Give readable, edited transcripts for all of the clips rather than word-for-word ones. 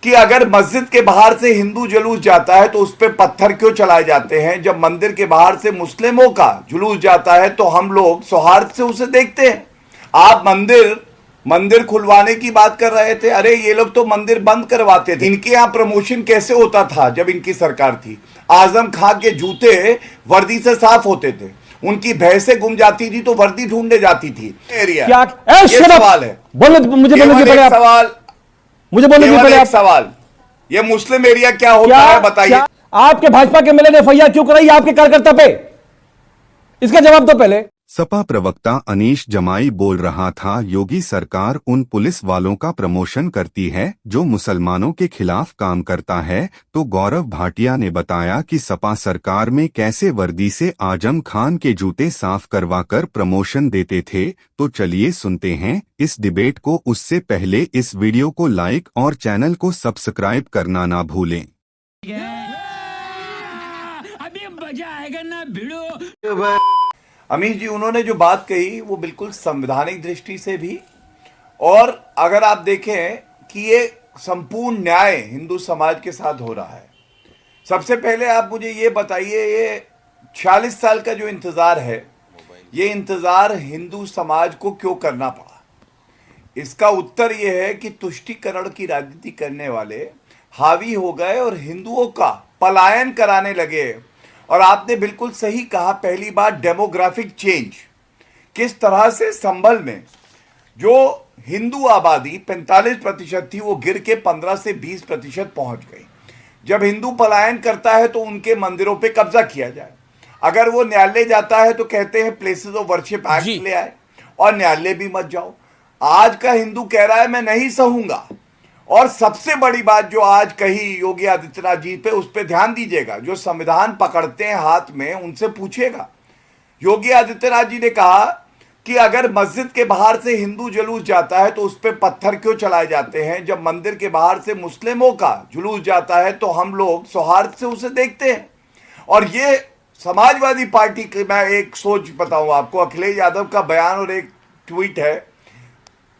कि अगर मस्जिद के बाहर से हिंदू जुलूस जाता है तो उस पर पत्थर क्यों चलाए जाते हैं, जब मंदिर के बाहर से मुस्लिमों का जुलूस जाता है तो हम लोग सौहार्द से उसे देखते हैं। आप मंदिर खुलवाने की बात कर रहे थे, अरे ये लोग तो मंदिर बंद करवाते थे। इनके यहाँ प्रमोशन कैसे होता था जब इनकी सरकार थी? आजम खां के जूते वर्दी से साफ होते थे, उनकी भैंसें गुम जाती थी तो वर्दी ढूंढने जाती थी। एरिया क्या ये सवाल है, मुझे बोलने दीजिए पहले, सवाल मुझे बोलने दीजिए पहले सवाल, ये मुस्लिम एरिया क्या होता है बताइए। आपके भाजपा के एमएलए ने एफआईआर क्यों कराई आपके कार्यकर्ता पे? इसका जवाब दो पहले। सपा प्रवक्ता अनीश जमाई बोल रहा था, योगी सरकार उन पुलिस वालों का प्रमोशन करती है जो मुसलमानों के खिलाफ काम करता है। तो गौरव भाटिया ने बताया कि सपा सरकार में कैसे वर्दी से आजम खान के जूते साफ करवाकर प्रमोशन देते थे। तो चलिए सुनते हैं इस डिबेट को। उससे पहले इस वीडियो को लाइक और चैनल को सब्सक्राइब करना ना भूलें। अभी मजा आएगा ना भिड़ो। अमीश जी, उन्होंने जो बात कही वो बिल्कुल संवैधानिक दृष्टि से भी, और अगर आप देखें कि ये संपूर्ण न्याय हिंदू समाज के साथ हो रहा है। सबसे पहले आप मुझे ये बताइए, ये 46 साल का जो इंतज़ार है, ये इंतज़ार हिंदू समाज को क्यों करना पड़ा? इसका उत्तर ये है कि तुष्टीकरण की राजनीति करने वाले हावी हो गए और हिंदुओं का पलायन कराने लगे। और आपने बिल्कुल सही कहा, पहली बार डेमोग्राफिक चेंज, किस तरह से संभल में जो हिंदू आबादी 45% थी वो गिर के 15 से 20% पहुंच गई। जब हिंदू पलायन करता है तो उनके मंदिरों पे कब्जा किया जाए। अगर वो न्यायालय जाता है तो कहते हैं प्लेसेस ऑफ वर्शिप एक्ट ले आए, और न्यायालय भी मत जाओ। आज का हिंदू कह रहा है मैं नहीं सहूंगा। और सबसे बड़ी बात जो आज कही योगी आदित्यनाथ जी पे, उस पे ध्यान दीजिएगा। जो संविधान पकड़ते हैं हाथ में उनसे पूछिएगा। योगी आदित्यनाथ जी ने कहा कि अगर मस्जिद के बाहर से हिंदू जुलूस जाता है तो उस पे पत्थर क्यों चलाए जाते हैं, जब मंदिर के बाहर से मुस्लिमों का जुलूस जाता है तो हम लोग सौहार्द से उसे देखते हैं। और ये समाजवादी पार्टी की, मैं एक सोच बताऊं आपको, अखिलेश यादव का बयान और एक ट्वीट है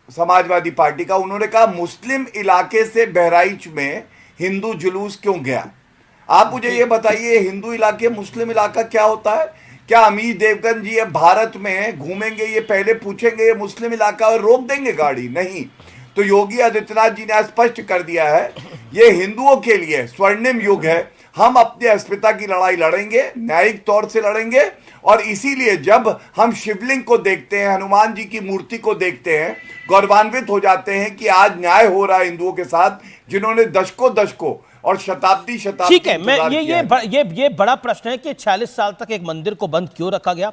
समाजवादी पार्टी का। उन्होंने कहा मुस्लिम इलाके से बहराइच में हिंदू जुलूस क्यों गया? आप मुझे ये बताइए, हिंदू इलाके मुस्लिम इलाका क्या होता है? क्या अमित देवगन जी अब भारत में घूमेंगे, ये पहले पूछेंगे ये मुस्लिम इलाका और रोक देंगे गाड़ी? नहीं। तो योगी आदित्यनाथ जी ने स्पष्ट कर दिया है, ये हिंदुओं के लिए स्वर्णिम युग है। हम अपनी अस्मिता की लड़ाई लड़ेंगे, न्यायिक तौर से लड़ेंगे। और इसीलिए जब हम शिवलिंग को देखते हैं, हनुमान जी की मूर्ति को देखते हैं, गौरवान्वित हो जाते हैं कि आज न्याय हो रहा है हिंदुओं के साथ, जिन्होंने दशकों और शताब्दी ठीक है। मैं ये बड़ा प्रश्न है कि 46 साल तक एक मंदिर को बंद क्यों रखा गया।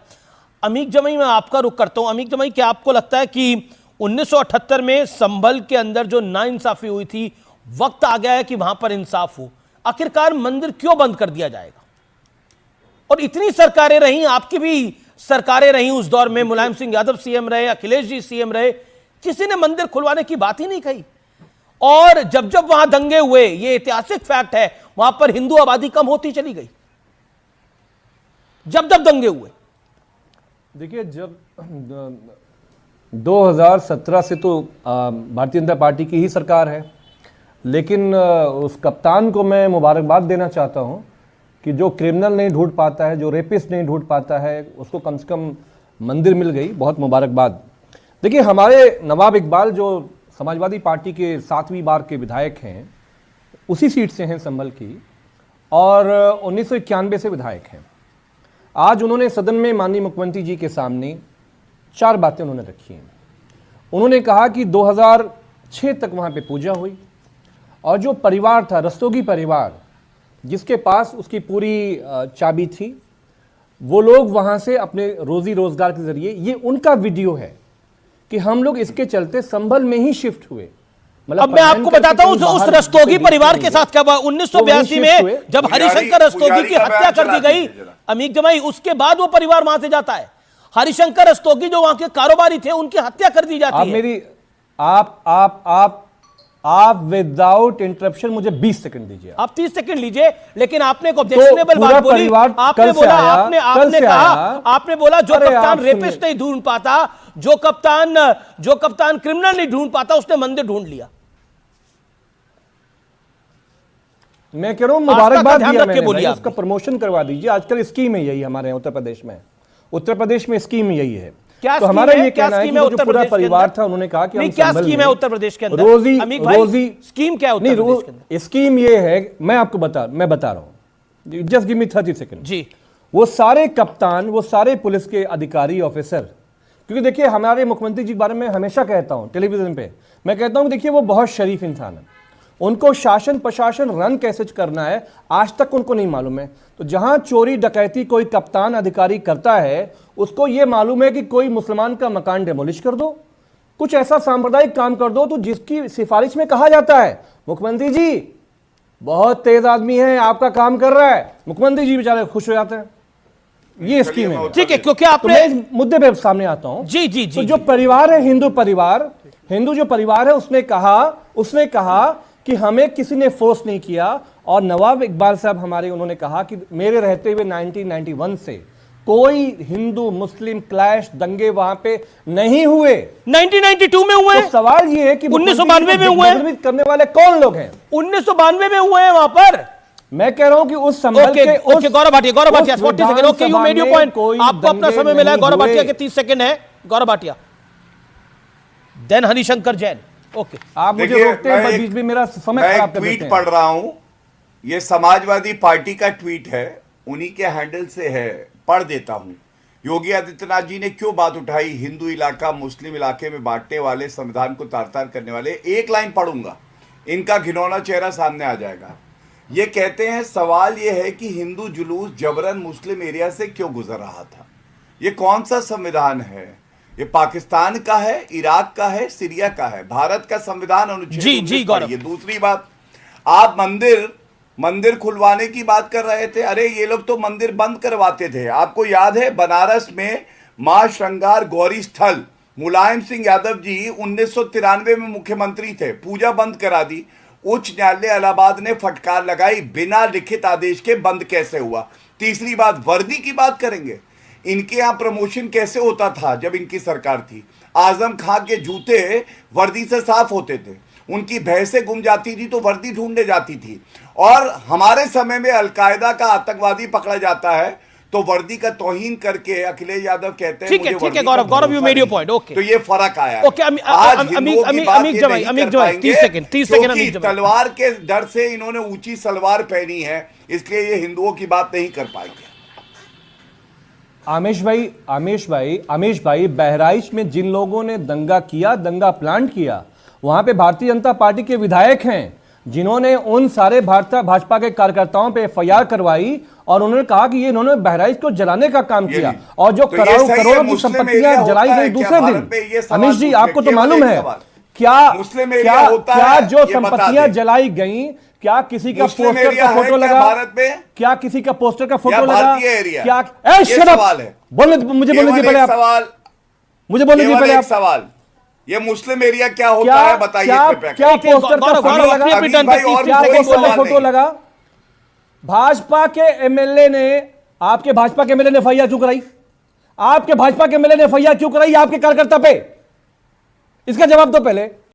अमीक जमाई, मैं आपका रुख करता हूं। अमीक जमाई, क्या आपको लगता है कि 1978 में संभल के अंदर जो नाइंसाफी हुई थी, वक्त आ गया है कि वहां पर इंसाफ हो? आखिरकार मंदिर क्यों बंद कर दिया जाएगा? और इतनी सरकारें रही, आपकी भी सरकारें रही उस दौर में, मुलायम सिंह यादव सीएम रहे, अखिलेश जी सीएम रहे, किसी ने मंदिर खुलवाने की बात ही नहीं कही। और जब जब वहां दंगे हुए, ये ऐतिहासिक फैक्ट है, वहां पर हिंदू आबादी कम होती चली गई जब जब दंगे हुए। देखिए, जब 2017 से तो भारतीय जनता पार्टी की ही सरकार है, लेकिन उस कप्तान को मैं मुबारकबाद देना चाहता हूं कि जो क्रिमिनल नहीं ढूंढ पाता है, जो रेपिस्ट नहीं ढूंढ पाता है, उसको कम से कम मंदिर मिल गई। बहुत मुबारकबाद। देखिए, हमारे नवाब इकबाल जो समाजवादी पार्टी के 7वीं बार के विधायक हैं, उसी सीट से हैं संभल की, और 1991 से विधायक हैं। आज उन्होंने सदन में माननीय मुख्यमंत्री जी के सामने 4 बातें उन्होंने रखी हैं। उन्होंने कहा कि 2006 तक वहाँ पे पूजा हुई, और जो परिवार था, रस्तोगी परिवार, जिसके पास उसकी पूरी चाबी थी, वो लोग वहाँ से अपने रोजी रोजगार के जरिए, ये उनका वीडियो है कि हम लोग इसके चलते संभल में ही शिफ्ट हुए। अब मैं आपको बताता हूं उस रस्तोगी परिवार के साथ क्या हुआ। 1982 में जब हरिशंकर रस्तोगी की हत्या कर दी गई, अमीक जमाई, उसके बाद वो परिवार वहां से जाता है। हरिशंकर रस्तोगी जो वहां के कारोबारी थे, उनकी हत्या कर दी जाती है। आप विदाउट इंटरप्शन मुझे 20 सेकंड दीजिए। आप 30 सेकंड लीजिए, लेकिन आपने एक ऑब्जेक्शनेबल बात बोली। आपने बोला, आपने बोला जो कप्तान रेपिस्ट नहीं ढूंढ पाता, जो कप्तान क्रिमिनल नहीं ढूंढ पाता, उसने मंदिर ढूंढ लिया। मैं कह रहा हूं आस्था का मुबारकबाद ध्यान दिया रख के मैंने बोलिए भाई, आप। उसका प्रमोशन करवा दीजिए। आजकल स्कीम है यही हमारे यहाँ उत्तर प्रदेश में स्कीम यही है। क्या तो स्कीम हमारा है? ये क्या कहना है स्कीम कि है वो जो उत्तर पूरा प्रदेश के परिवार अंदर? था उन्होंने कहा कि नहीं, हम क्या संभल स्कीम है लेंगे। उत्तर प्रदेश के अंदर? रोजी अमीक भाई, रोजी स्कीम क्या है उत्तर नहीं, प्रदेश के अंदर? स्कीम ये है, मैं बता रहा हूं, जस्ट गिव मी 30 सेकंड। जी, वो सारे कप्तान, वो सारे पुलिस के अधिकारी ऑफिसर, क्योंकि देखिए हमारे मुख्यमंत्री जी के बारे में हमेशा कहता हूं टेलीविजन पे, मैं कहता हूं कि देखिए वो बहुत शरीफ इंसान है, उनको शासन प्रशासन रन कैसे करना है आज तक उनको नहीं मालूम है। तो जहां चोरी डकैती कोई कप्तान अधिकारी करता है, उसको ये मालूम है कि कोई मुसलमान का मकान डेमोलिश कर दो, कुछ ऐसा सांप्रदायिक काम कर दो तो जिसकी सिफारिश में कहा जाता है मुख्यमंत्री जी बहुत तेज आदमी है, आपका काम कर रहा है, मुख्यमंत्री जी बेचारे खुश हो जाते हैं। ये स्कीम है। ठीक है, क्योंकि तो आपने मैं इस मुद्दे पे सामने आता हूं। जी जी जी तो जो परिवार है, हिंदू जो परिवार है, उसने कहा कि हमें किसी ने फोर्स नहीं किया। और नवाब इकबाल साहब हमारे, उन्होंने कहा कि मेरे रहते हुए 1991 से कोई हिंदू मुस्लिम क्लैश दंगे वहां पे नहीं हुए। 1992 में हुए तो सवाल ये है कि 1992 में हुए, दिग्भ्रमित करने वाले कौन लोग हैं? 1992 में हुए हैं वहां पर। मैं कह रहा हूं कि उस संभल ओके के okay, Gaurav Bhatia 40 second. Okay, you made your point. कोई आपको अपना दंगे समय मिला है, नहीं गौरव भाटिया हुए। के 30 सेकंड है। गौरव भाटिया, देन हरिशंकर जैन। ओके, आप मुझे देखिए, रोकते हैं, मैं पर एक- बीच में मेरा समय मैं खराब एक कर ट्वीट देते हैं। पढ़ रहा हूं, ये समाजवादी पार्टी का ट्वीट है, उन्हीं के हैंडल से है, पढ़ देता हूं। योगी आदित्यनाथ जी ने क्यों बात उठाई हिंदू इलाका मुस्लिम इलाके में बांटने वाले, संविधान को तार-तार करने वाले। एक लाइन पढ़ूंगा, इनका घिनौना चेहरा सामने आ जाएगा। ये कहते हैं सवाल ये है कि हिंदू जुलूस जबरन मुस्लिम एरिया से क्यों गुजर रहा था। ये कौन सा संविधान है? ये पाकिस्तान का है, इराक का है, सीरिया का है? भारत का संविधान अनुच्छेद जी, 19 गौरव। पढ़िए। दूसरी बात, आप मंदिर खुलवाने की बात कर रहे थे। अरे ये लोग तो मंदिर बंद करवाते थे। आपको याद है बनारस में मां श्रृंगार गौरी स्थल, मुलायम सिंह यादव जी 1993 में मुख्यमंत्री थे, पूजा बंद करा दी। उच्च न्यायालय इलाहाबाद ने फटकार लगाई, बिना लिखित आदेश के बंद कैसे हुआ। तीसरी बात, वर्दी की बात करेंगे। इनके यहां प्रमोशन कैसे होता था जब इनकी सरकार थी? आजम खां के जूते वर्दी से साफ होते थे, उनकी भैंसें गुम जाती थी तो वर्दी ढूंढने जाती थी। और हमारे समय में अलकायदा का आतंकवादी पकड़ा जाता है तो वर्दी का तौहीन करके अखिलेश यादव कहते हैं ठीक है, मुझे ठीक है, वर्दी का गौरव, you भरोसा made your नहीं। point, okay। तो ये फर्क आया है। Okay, आज हिंदुओं की अमीक बात ये जमाई, नहीं अमीक कर जमाई, पाएंगे 30 सेकंड, 30 सेकंड, क्योंकि अमीक जमाई। तलवार के डर से इन्होंने ऊंची सलवार पहनी है, इसलिए ये हिंदुओं की बात नहीं कर पाएंगे। आमिश भाई, बहराइच में जिन लोगों ने दंगा प्लान किया, वहां पे भारतीय जनता पार्टी के विधायक हैं जिन्होंने उन सारे भाजपा के कार्यकर्ताओं पे एफआईआर करवाई और उन्होंने कहा कि ये इन्होंने बहराइच को जलाने का काम ये किया। नहीं। और जो तो ये करोड़ों सही है, करोड़ों की मुस्लिम संपत्तियां एरिया जलाई होता गई है क्या दूसरे भारत दिन। में? ये सवाल अमिश जी, पूछे, आपको तो केवल मालूम एक है सवाल। क्या मुस्लिम एरिया होता क्या है, जो ये बता संपत्तियां दें। जलाई गई, क्या किसी का मुस्लिम पोस्टर एरिया का है फोटो क्या लगा भारत में? क्या किसी का पोस्टर का फोटो या लगा? भारतीय एरिया? क्या ये shut up! सवाल है। मुझे बोलने केवल दीजिए पहले एक आप, सवाल, मुझे बोलने दीजिए केवल पहले एक आप। सवाल, ये मुस्लिम एरिया क्या होता क्या है बताइए क्या इस पे पैकेट। क्या पोस्टर का गौरव, फोटो गौरव, लगा? अपनी अभी रिटर्न भाई पे और 30 क्या कोई सेकंड पोस्टर का सवाल फोटो नहीं। लगा? भाजपा के एमएलए ने, आपके भाजपा के एमएलए ने एफआईआर क्यों कराई? आपके भाजपा के एमएलए ने एफआईआर क्यों कराई आपके कार्यकर्ता पे? इसका जवाब दो पहले।